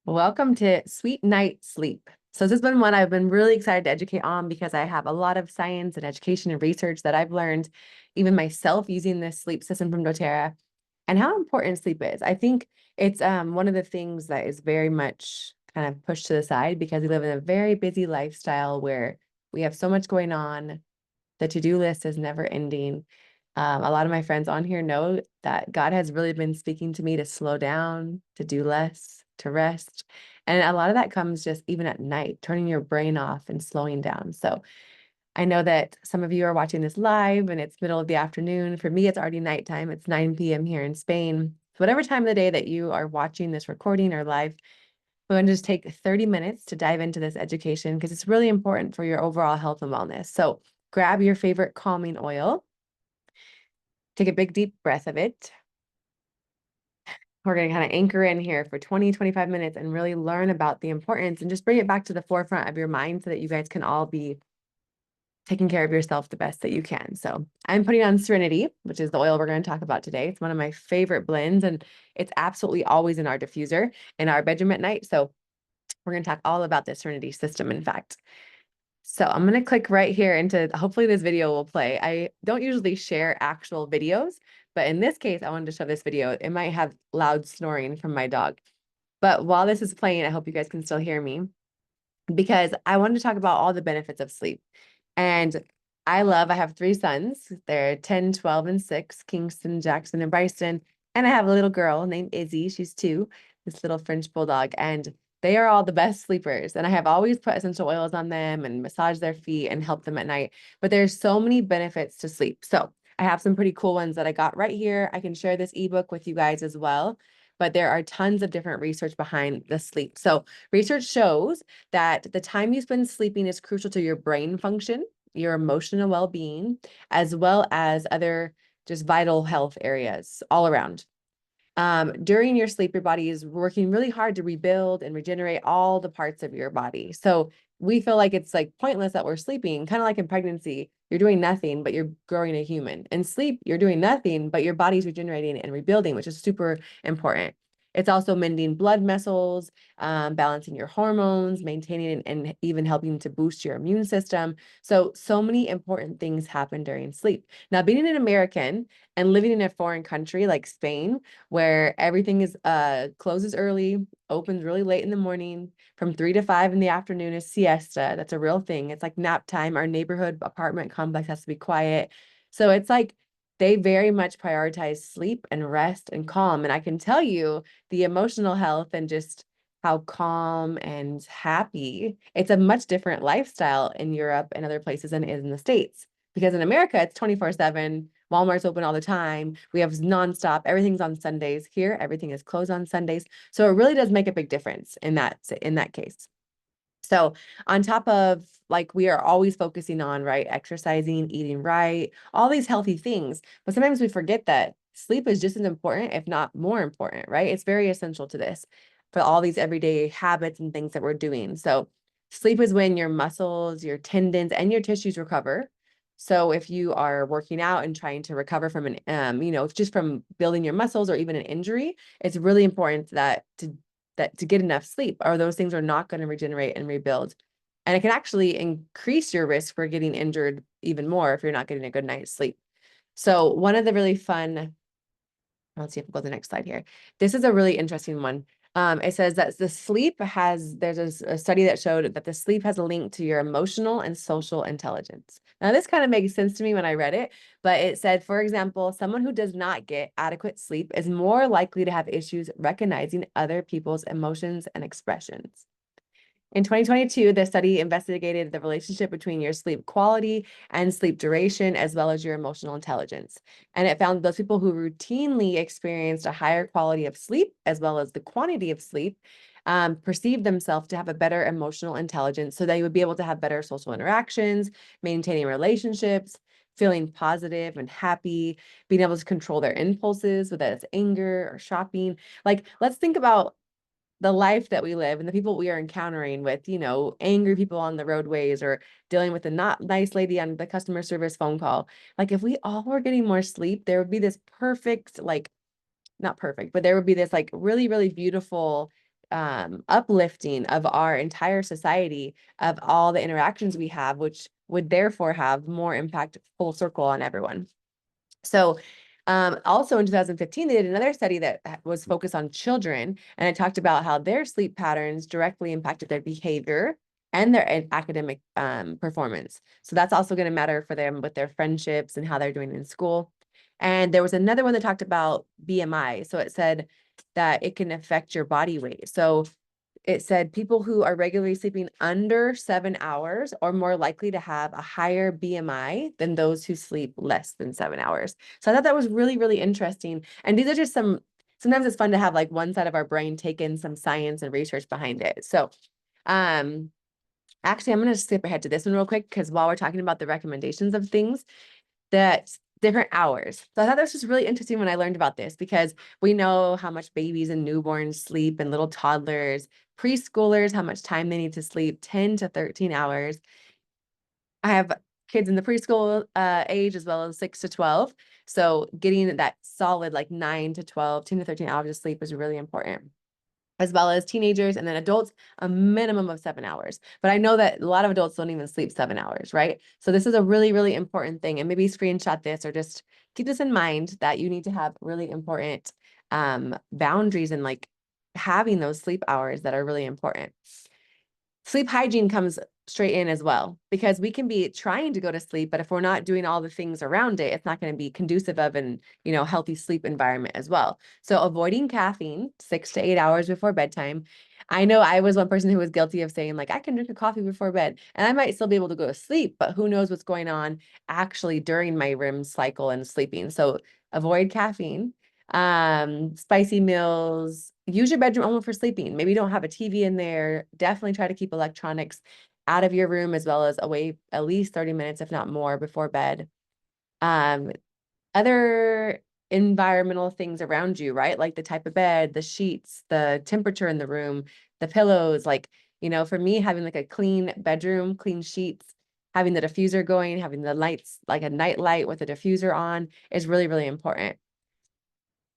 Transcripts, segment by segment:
Welcome to Sweet Night Sleep. So this has been one I've been really excited to educate on because I have a lot of science and education and research that I've learned, even myself using this sleep system from doTERRA, and how important sleep is. I think it's one of the things that is very much kind of pushed to the side because we live in a very busy lifestyle where we have so much going on. The to-do list is never ending. A lot of my friends on here know that God has really been speaking to me to slow down, to do less, to rest. And a lot of that comes just even at night, turning your brain off and slowing down. So I know that some of you are watching this live and it's middle of the afternoon. For me, it's already nighttime. It's 9 p.m. here in Spain. So whatever time of the day that you are watching this recording or live, we're going to just take 30 minutes to dive into this education because it's really important for your overall health and wellness. So grab your favorite calming oil. Take a big deep breath of it. We're going to kind of anchor in here for 20, 25 minutes and really learn about the importance and just bring it back to the forefront of your mind so that you guys can all be taking care of yourself the best that you can. So I'm putting on Serenity, which is the oil we're going to talk about today. It's one of my favorite blends and it's absolutely always in our diffuser in our bedroom at night. So we're going to talk all about the Serenity system, in fact. So I'm going to click right here into, hopefully this video will play. I don't usually share actual videos, but in this case, I wanted to show this video. It might have loud snoring from my dog. But while this is playing, I hope you guys can still hear me because I wanted to talk about all the benefits of sleep. And I have three sons. They're 10, 12, and 6, Kingston, Jackson, and Bryson. And I have a little girl named Izzy. She's 2, this little French bulldog. And they are all the best sleepers. And I have always put essential oils on them and massage their feet and help them at night. But there's so many benefits to sleep. So I have some pretty cool ones that I got right here. I can share this ebook with you guys as well. But there are tons of different research behind the sleep. So research shows that the time you spend sleeping is crucial to your brain function, your emotional well-being, as well as other just vital health areas all around. During your sleep, your body is working really hard to rebuild and regenerate all the parts of your body. So we feel like it's like pointless that we're sleeping, kind of like in pregnancy, you're doing nothing, but you're growing a human. In sleep, you're doing nothing, but your body's regenerating and rebuilding, which is super important. It's also mending blood vessels, balancing your hormones, maintaining and even helping to boost your immune system. So many important things happen during sleep. Now, being an American and living in a foreign country like Spain, where everything is closes early, opens really late in the morning, from 3 to 5 in the afternoon is siesta. That's a real thing. It's like nap time. Our neighborhood apartment complex has to be quiet. So it's like they very much prioritize sleep and rest and calm. And I can tell you the emotional health and just how calm and happy. It's a much different lifestyle in Europe and other places than it is in the States. Because in America, it's 24/7. Walmart's open all the time. We have nonstop. Everything's on Sundays. Here, everything is closed on Sundays. So it really does make a big difference in that case. So on top of like we are always focusing on, right, exercising, eating right, all these healthy things, but sometimes we forget that sleep is just as important, if not more important, right? It's very essential to this for all these everyday habits and things that we're doing. So sleep is when your muscles, your tendons, and your tissues recover. So if you are working out and trying to recover from just from building your muscles or even an injury, it's really important that to get enough sleep, or those things are not going to regenerate and rebuild. And it can actually increase your risk for getting injured even more if you're not getting a good night's sleep. So one of the really fun, let's see if we'll go to the next slide here. This is a really interesting one. It says that there's a study that showed that the sleep has a link to your emotional and social intelligence. Now, this kind of makes sense to me when I read it, but it said, for example, someone who does not get adequate sleep is more likely to have issues recognizing other people's emotions and expressions. In 2022, the study investigated the relationship between your sleep quality and sleep duration, as well as your emotional intelligence. And it found those people who routinely experienced a higher quality of sleep, as well as the quantity of sleep, perceived themselves to have a better emotional intelligence. So they would be able to have better social interactions, maintaining relationships, feeling positive and happy, being able to control their impulses, whether it's anger or shopping. Like, let's think about the life that we live and the people we are encountering with, angry people on the roadways or dealing with a not nice lady on the customer service phone call. Like if we all were getting more sleep, there would be this perfect, like not perfect, but there would be this like really, really beautiful uplifting of our entire society, of all the interactions we have, which would therefore have more impact full circle on everyone. So also in 2015, they did another study that was focused on children, and it talked about how their sleep patterns directly impacted their behavior and their academic performance. So that's also going to matter for them with their friendships and how they're doing in school. And there was another one that talked about BMI. So it said that it can affect your body weight. So it said people who are regularly sleeping under 7 hours are more likely to have a higher BMI than those who sleep less than 7 hours. So I thought that was really, really interesting. And these are just sometimes it's fun to have like one side of our brain take in some science and research behind it. So actually, I'm going to skip ahead to this one real quick because while we're talking about the recommendations of things, that different hours. So I thought that was just really interesting when I learned about this, because we know how much babies and newborns sleep and little toddlers, preschoolers, how much time they need to sleep, 10 to 13 hours. I have kids in the preschool age as well as 6 to 12. So getting that solid like 9 to 12, 10 to 13 hours of sleep is really important, as well as teenagers, and then adults, a minimum of 7 hours. But I know that a lot of adults don't even sleep 7 hours, right? So this is a really, really important thing. And maybe screenshot this or just keep this in mind that you need to have really important boundaries and like having those sleep hours that are really important. Sleep hygiene comes straight in as well, because we can be trying to go to sleep, but if we're not doing all the things around it, it's not going to be conducive of an, healthy sleep environment as well. So avoiding caffeine 6 to 8 hours before bedtime. I know I was one person who was guilty of saying like, I can drink a coffee before bed and I might still be able to go to sleep, but who knows what's going on actually during my REM cycle and sleeping. So avoid caffeine. Spicy meals, use your bedroom only for sleeping. Maybe don't have a TV in there. Definitely try to keep electronics out of your room as well as away at least 30 minutes, if not more, before bed. Other environmental things around you, right? Like the type of bed, the sheets, the temperature in the room, the pillows, like, for me, having like a clean bedroom, clean sheets, having the diffuser going, having the lights, like a night light with a diffuser on is really, really important.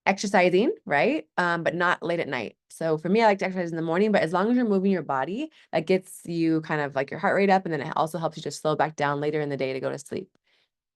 Exercising, right? But not late at night. So for me, I like to exercise in the morning, but as long as you're moving your body, that gets you kind of like your heart rate up, and then it also helps you just slow back down later in the day to go to sleep.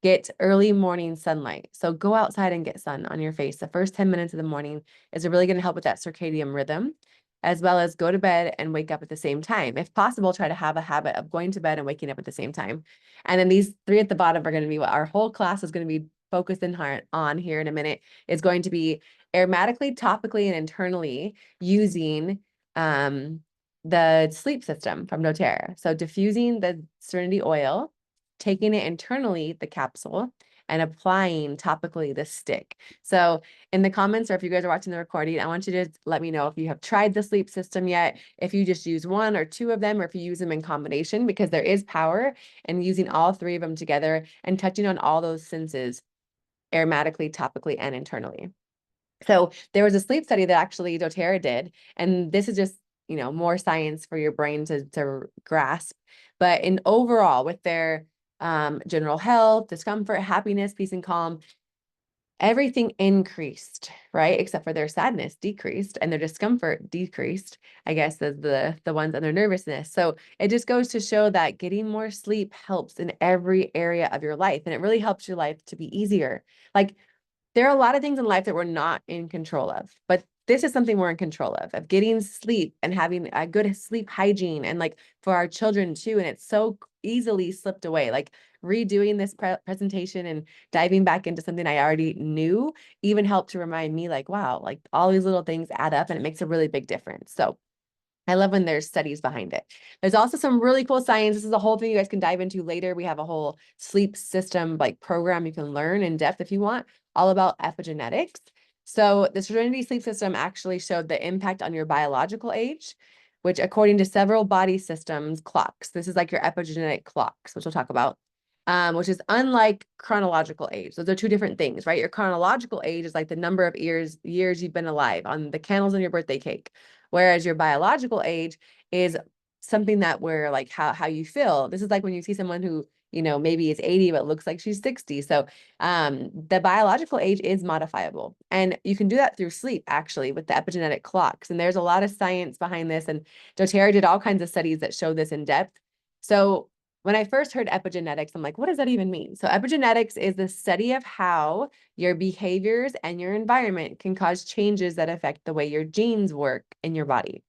Get early morning sunlight. So go outside and get sun on your face. The first 10 minutes of the morning is really going to help with that circadian rhythm, as well as go to bed and wake up at the same time. If possible, try to have a habit of going to bed and waking up at the same time. And then these three at the bottom are going to be what our whole class is going to be focused on here in a minute. Is going to be aromatically, topically, and internally using the sleep system from doTERRA. So diffusing the Serenity oil, taking it internally, the capsule, and applying topically the stick. So in the comments, or if you guys are watching the recording, I want you to let me know if you have tried the sleep system yet, if you just use one or two of them, or if you use them in combination, because there is power in using all three of them together and touching on all those senses aromatically, topically, and internally. So there was a sleep study that actually doTERRA did, and this is just, more science for your brain to grasp. But in overall, with their general health, discomfort, happiness, peace, and calm, everything increased, right? Except for their sadness decreased and their discomfort decreased, I guess, as the ones under nervousness. So it just goes to show that getting more sleep helps in every area of your life, and it really helps your life to be easier. Like, there are a lot of things in life that we're not in control of, but this is something we're in control of getting sleep and having a good sleep hygiene, and like for our children too. And it's so easily slipped away. Like redoing this presentation and diving back into something I already knew even helped to remind me like, wow, like all these little things add up and it makes a really big difference. So I love when there's studies behind it. There's also some really cool science. This is a whole thing you guys can dive into later. We have a whole sleep system like program you can learn in depth if you want, all about epigenetics. So the Serenity Sleep System actually showed the impact on your biological age, which according to several body systems clocks, this is like your epigenetic clocks, which we'll talk about, which is unlike chronological age. Those are two different things, right? Your chronological age is like the number of years you've been alive on the candles on your birthday cake. Whereas your biological age is something that we're like how you feel. This is like when you see someone who maybe is 80, but looks like she's 60. So the biological age is modifiable. And you can do that through sleep, actually, with the epigenetic clocks. And there's a lot of science behind this. And doTERRA did all kinds of studies that show this in depth. So when I first heard epigenetics, I'm like, what does that even mean? So epigenetics is the study of how your behaviors and your environment can cause changes that affect the way your genes work in your body.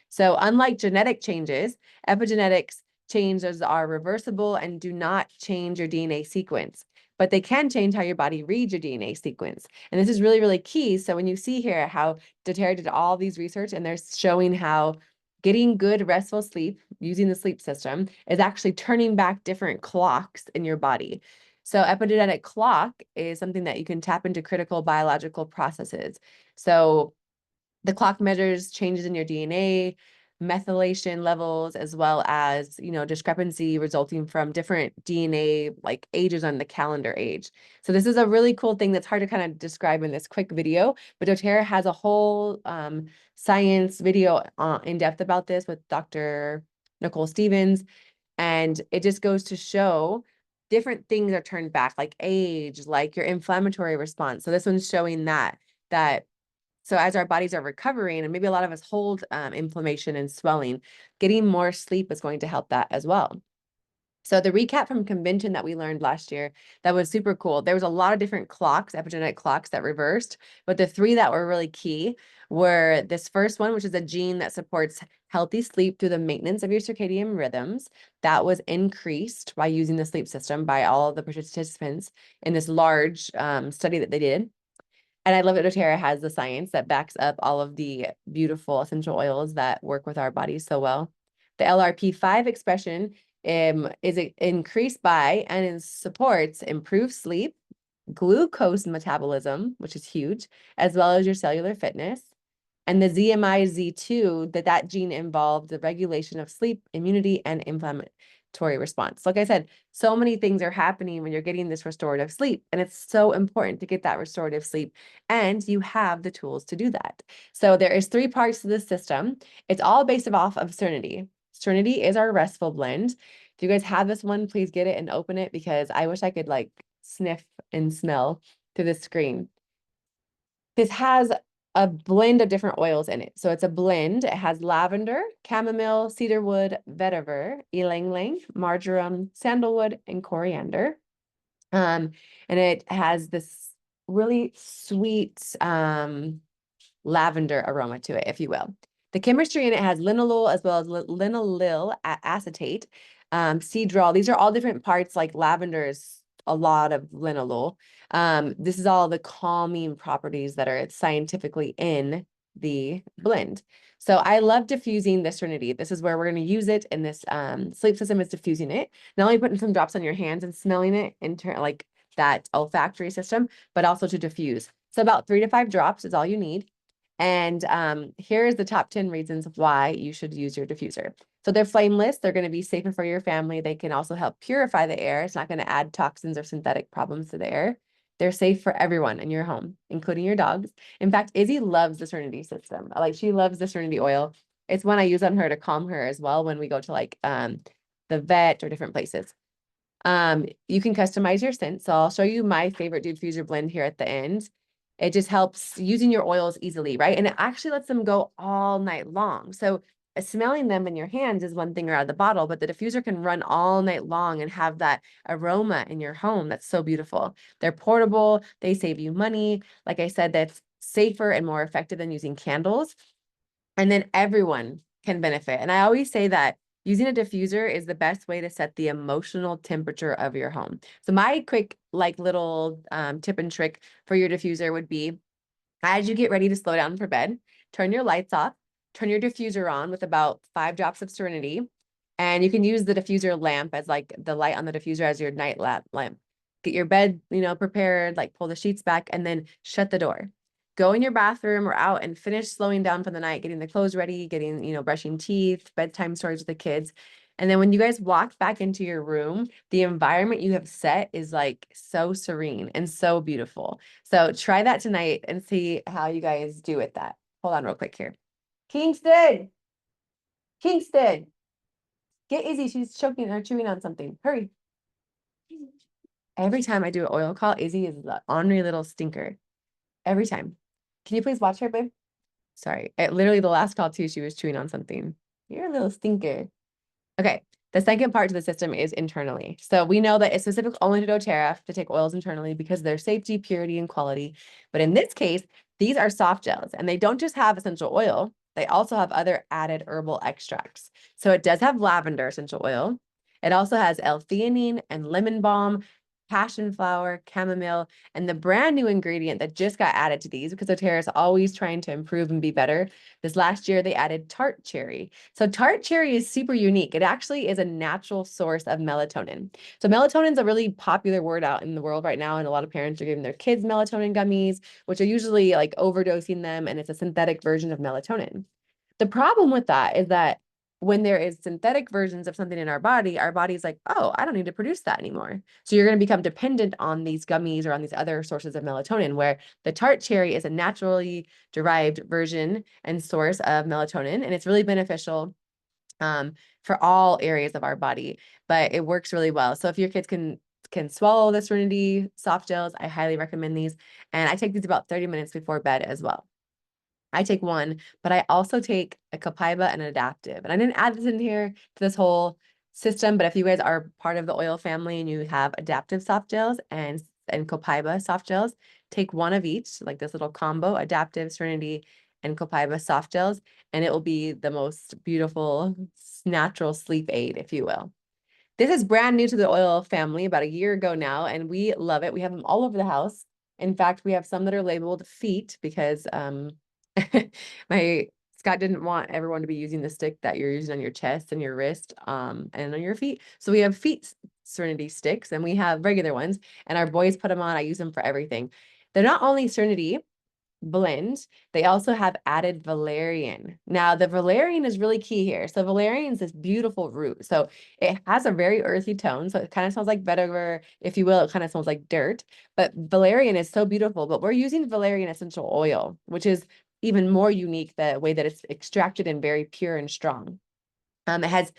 So unlike genetic changes, epigenetics changes are reversible and do not change your DNA sequence, but they can change how your body reads your DNA sequence. And this is really, really key. So when you see here how doTERRA did all these research and they're showing how getting good restful sleep using the sleep system is actually turning back different clocks in your body. So epigenetic clock is something that you can tap into critical biological processes. So the clock measures changes in your DNA, methylation levels, as well as, discrepancy resulting from different DNA like ages on the calendar age. So this is a really cool thing that's hard to kind of describe in this quick video, but doTERRA has a whole science video in depth about this with Dr. Nicole Stevens. And it just goes to show different things are turned back, like age, like your inflammatory response. So this one's showing that so as our bodies are recovering, and maybe a lot of us hold inflammation and swelling, getting more sleep is going to help that as well. So the recap from convention that we learned last year, that was super cool. There was a lot of different clocks, epigenetic clocks that reversed, but the three that were really key were this first one, which is a gene that supports healthy sleep through the maintenance of your circadian rhythms. That was increased by using the sleep system by all of the participants in this large study that they did. And I love that doTERRA has the science that backs up all of the beautiful essential oils that work with our bodies so well. The LRP5 expression is increased by and supports improved sleep, glucose metabolism, which is huge, as well as your cellular fitness. And the ZMI-Z2, that gene involved the regulation of sleep, immunity, and inflammatory response. Like I said, so many things are happening when you're getting this restorative sleep, and it's so important to get that restorative sleep, and you have the tools to do that. So there is 3 parts to this system. It's all based off of Serenity. Serenity is our restful blend. If you guys have this one, please get it and open it, because I wish I could like sniff and smell through the screen. This has a blend of different oils in it. So it's a blend. It has lavender, chamomile, cedarwood, vetiver, ylang ylang, marjoram, sandalwood, and coriander. And it has this really sweet lavender aroma to it, if you will. The chemistry in it has linalool as well as linaloyl acetate, cedrol. These are all different parts, like lavender is a lot of linalool. This is all the calming properties that are scientifically in the blend. So I love diffusing the Serenity. This is where we're going to use it in this sleep system, is diffusing it. Not only putting some drops on your hands and smelling it in like that olfactory system, but also to diffuse. So about 3 to 5 drops is all you need. And here's the top 10 reasons why you should use your diffuser. So they're flameless. They're going to be safer for your family. They can also help purify the air. It's not going to add toxins or synthetic problems to the air. They're safe for everyone in your home, including your dogs. In fact, Izzy loves the Serenity system. Like, she loves the Serenity oil. It's one I use on her to calm her as well when we go to like the vet or different places. You can customize your scent. So I'll show you my favorite diffuser blend here at the end. It just helps using your oils easily, right? And it actually lets them go all night long. So smelling them in your hands is one thing, or out of the bottle, but the diffuser can run all night long and have that aroma in your home. That's so beautiful. They're portable. They save you money. Like I said, that's safer and more effective than using candles. And then everyone can benefit. And I always say that using a diffuser is the best way to set the emotional temperature of your home. So my quick, like, little tip and trick for your diffuser would be, as you get ready to slow down for bed, turn your lights off, turn your diffuser on with about 5 drops of Serenity. And you can use the diffuser lamp as like the light on the diffuser as your night lamp. Get your bed, prepared, like pull the sheets back, and then shut the door. Go in your bathroom or out and finish slowing down for the night, getting the clothes ready, getting, brushing teeth, bedtime stories with the kids. And then when you guys walk back into your room, the environment you have set is like so serene and so beautiful. So try that tonight and see how you guys do with that. Hold on real quick here. Kingston, Kingston, get Izzy. She's choking or chewing on something. Hurry. Every time I do an oil call, Izzy is the ornery little stinker. Every time. Can you please watch her, babe? Sorry. Literally the last call too, she was chewing on something. You're a little stinker. Okay. The second part to the system is internally. So we know that it's specific only to doTERRA to take oils internally because of their safety, purity, and quality. But in this case, these are soft gels and they don't just have essential oil. They also have other added herbal extracts. So it does have lavender essential oil. It also has L-theanine and lemon balm, passion flower, chamomile, and the brand new ingredient that just got added to these because doTERRA is always trying to improve and be better. This last year, they added tart cherry. So tart cherry is super unique. It actually is a natural source of melatonin. So melatonin is a really popular word out in the world right now, and a lot of parents are giving their kids melatonin gummies, which are usually like overdosing them, and it's a synthetic version of melatonin. The problem with that is that when there is synthetic versions of something in our body's like, oh, I don't need to produce that anymore. So you're going to become dependent on these gummies or on these other sources of melatonin, where the tart cherry is a naturally derived version and source of melatonin, and it's really beneficial for all areas of our body, but it works really well. So if your kids can swallow the Serenity soft gels, I highly recommend these. And I take these about 30 minutes before bed as well. I take one, but I also take a Copaiba and an adaptive. And I didn't add this in here to this whole system, but if you guys are part of the oil family and you have adaptive soft gels and Copaiba soft gels, take one of each, like this little combo, adaptive, Serenity, and Copaiba soft gels, and it will be the most beautiful natural sleep aid, if you will. This is brand new to the oil family about a year ago now, and we love it. We have them all over the house. In fact, we have some that are labeled feet because my Scott didn't want everyone to be using the stick that you're using on your chest and your wrist and on your feet. So we have feet Serenity sticks and we have regular ones, and our boys put them on. I use them for everything. They're not only Serenity blend, they also have added valerian. Now, the valerian is really key here. So valerian is this beautiful root. So it has a very earthy tone. So it kind of smells like vetiver, if you will. It kind of smells like dirt. But valerian is so beautiful. But we're using valerian essential oil, which is even more unique the way that it's extracted and very pure and strong. It has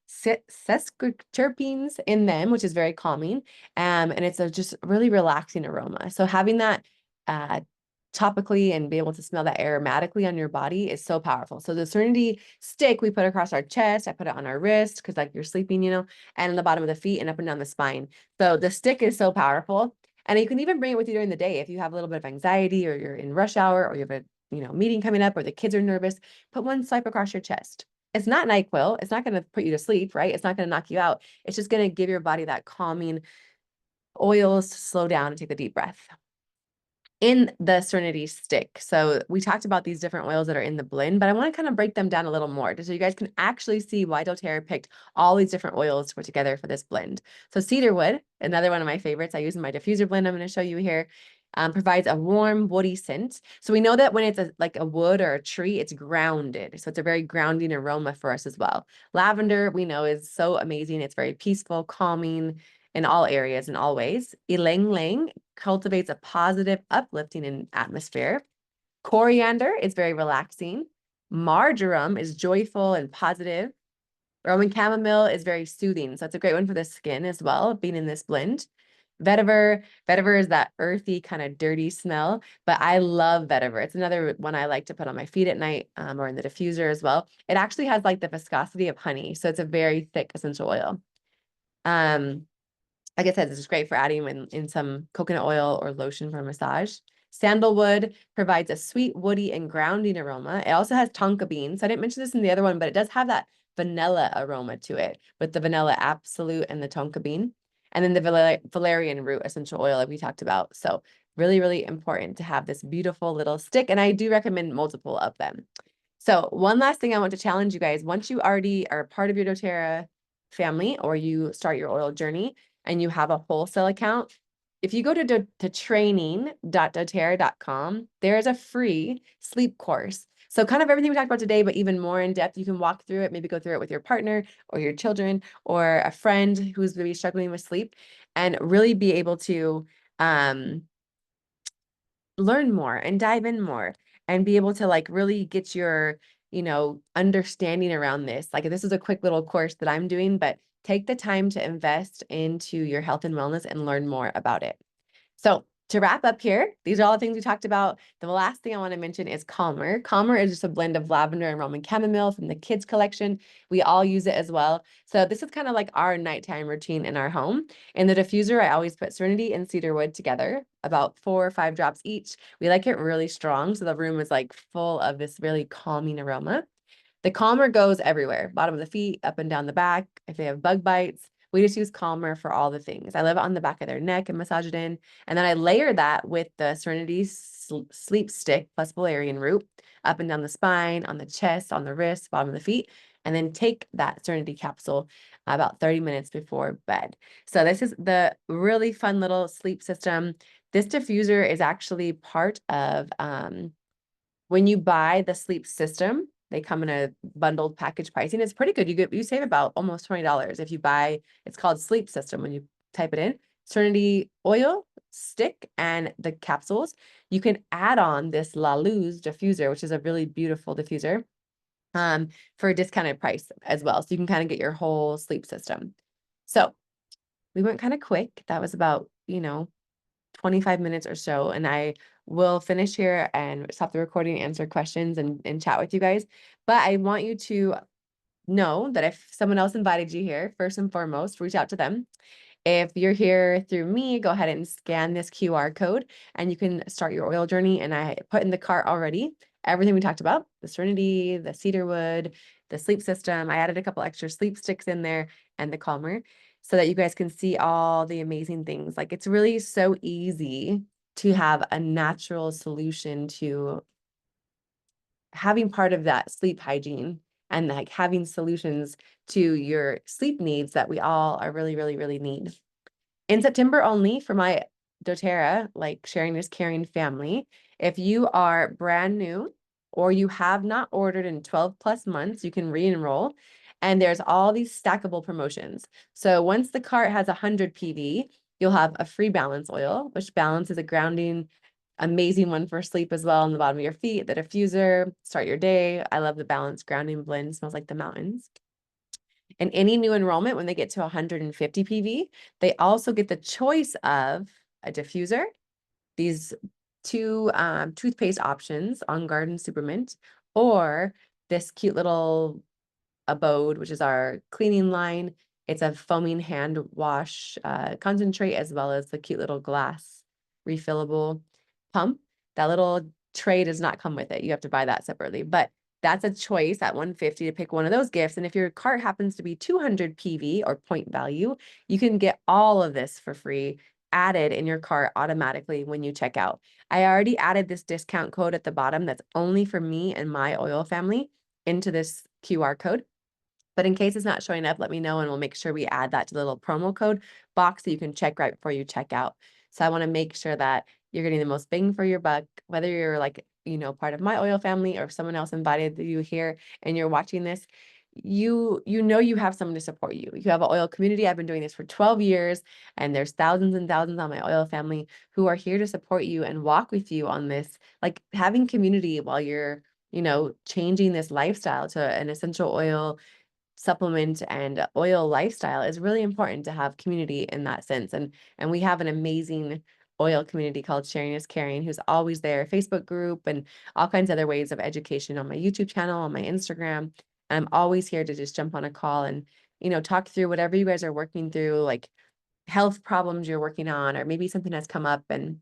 sesquiterpenes in them, which is very calming. And it's a just really relaxing aroma. So having that uh, topically and be able to smell that aromatically on your body is so powerful. So the Serenity stick we put across our chest, I put it on our wrist because like you're sleeping, and on the bottom of the feet and up and down the spine. So the stick is so powerful. And you can even bring it with you during the day if you have a little bit of anxiety or you're in rush hour or you have a meeting coming up or the kids are nervous, put one swipe across your chest. It's not NyQuil. It's not going to put you to sleep, right? It's not going to knock you out. It's just going to give your body that calming oils to slow down and take the deep breath in the Serenity stick. So we talked about these different oils that are in the blend, but I want to kind of break them down a little more just so you guys can actually see why doTERRA picked all these different oils to put together for this blend. So cedarwood, another one of my favorites, I use in my diffuser blend I'm going to show you here, provides a warm, woody scent. So we know that when it's like a wood or a tree, it's grounded. So it's a very grounding aroma for us as well. Lavender, we know, is so amazing. It's very peaceful, calming in all areas, in all ways. Ylang ylang cultivates a positive, uplifting atmosphere. Coriander is very relaxing. Marjoram is joyful and positive. Roman chamomile is very soothing. So it's a great one for the skin as well, being in this blend. Vetiver is that earthy, kind of dirty smell, but I love vetiver. It's another one I like to put on my feet at night or in the diffuser as well. It actually has like the viscosity of honey. So it's a very thick essential oil. Like I said, this is great for adding in some coconut oil or lotion for a massage. Sandalwood provides a sweet, woody, and grounding aroma. It also has tonka beans. I didn't mention this in the other one, but it does have that vanilla aroma to it with the vanilla absolute and the tonka bean. And then the valerian root essential oil like we talked about. So really, really important to have this beautiful little stick. And I do recommend multiple of them. So one last thing I want to challenge you guys. Once you already are part of your doTERRA family or you start your oil journey, and you have a wholesale account, if you go to training.doterra.com, there is a free sleep course. So kind of everything we talked about today, but even more in depth, you can walk through it, maybe go through it with your partner or your children or a friend who's maybe struggling with sleep and really be able to learn more and dive in more and be able to like really get your understanding around this. Like this is a quick little course that I'm doing, but take the time to invest into your health and wellness and learn more about it. So to wrap up here, these are all the things we talked about. The last thing I want to mention is Calmer. Calmer is just a blend of lavender and Roman chamomile from the kids collection. We all use it as well. So this is kind of like our nighttime routine in our home. In the diffuser, I always put Serenity and cedarwood together, about 4 or 5 drops each. We like it really strong, so the room is like full of this really calming aroma. The Calmer goes everywhere, bottom of the feet, up and down the back. If they have bug bites, we just use Calmer for all the things. I love it on the back of their neck and massage it in. And then I layer that with the Serenity Sleep Stick plus valerian root up and down the spine, on the chest, on the wrist, bottom of the feet, and then take that Serenity capsule about 30 minutes before bed. So this is the really fun little sleep system. This diffuser is actually part of when you buy the sleep system, they come in a bundled package pricing. It's pretty good. You save about almost $20 if you buy, it's called Sleep System when you type it in. Serenity oil stick and the capsules. You can add on this La Luz diffuser, which is a really beautiful diffuser, for a discounted price as well. So you can kind of get your whole sleep system. So we went kind of quick. That was about, 25 minutes or so. And I will finish here and stop the recording, answer questions and chat with you guys. But I want you to know that if someone else invited you here, first and foremost, reach out to them. If you're here through me, go ahead and scan this QR code and you can start your oil journey. And I put in the cart already everything we talked about, the Serenity, the cedarwood, the sleep system. I added a couple extra sleep sticks in there and the Calmer so that you guys can see all the amazing things. Like it's really so easy to have a natural solution to having part of that sleep hygiene and like having solutions to your sleep needs that we all are really, really, really need. In September only for my doTERRA, like sharing is caring family, if you are brand new or you have not ordered in 12 plus months, you can re-enroll. And there's all these stackable promotions. So once the cart has 100 PV, you'll have a free balance oil, which balance is a grounding, amazing one for sleep as well on the bottom of your feet, the diffuser, start your day. I love the balance grounding blend, smells like the mountains. And any new enrollment, when they get to 150 PV, they also get the choice of a diffuser, these 2 toothpaste options, On Guard and Supermint, or this cute little Abode, which is our cleaning line. It's a foaming hand wash concentrate, as well as the cute little glass refillable pump. That little tray does not come with it. You have to buy that separately, but that's a choice at 150 to pick one of those gifts. And if your cart happens to be 200 PV or point value, you can get all of this for free added in your cart automatically when you check out. I already added this discount code at the bottom that's only for me and my oil family into this QR code. But in case it's not showing up, let me know and we'll make sure we add that to the little promo code box so you can check right before you check out. So I want to make sure that you're getting the most bang for your buck, whether you're like, part of my oil family or if someone else invited you here and you're watching this, you have someone to support you. You have an oil community. I've been doing this for 12 years and there's thousands and thousands on my oil family who are here to support you and walk with you on this, like having community while you're, changing this lifestyle to an essential oil supplement and oil lifestyle is really important to have community in that sense. And we have an amazing oil community called Sharing is Caring, who's always there, Facebook group and all kinds of other ways of education on my YouTube channel, on my Instagram. And I'm always here to just jump on a call and, talk through whatever you guys are working through, like health problems you're working on, or maybe something has come up, and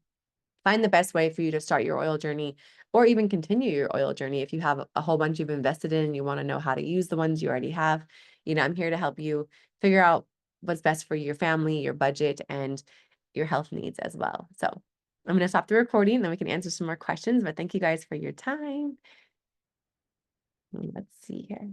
find the best way for you to start your oil journey or even continue your oil journey. If you have a whole bunch you've invested in and you want to know how to use the ones you already have, I'm here to help you figure out what's best for your family, your budget, and your health needs as well. So I'm going to stop the recording and then we can answer some more questions, but thank you guys for your time. Let's see here.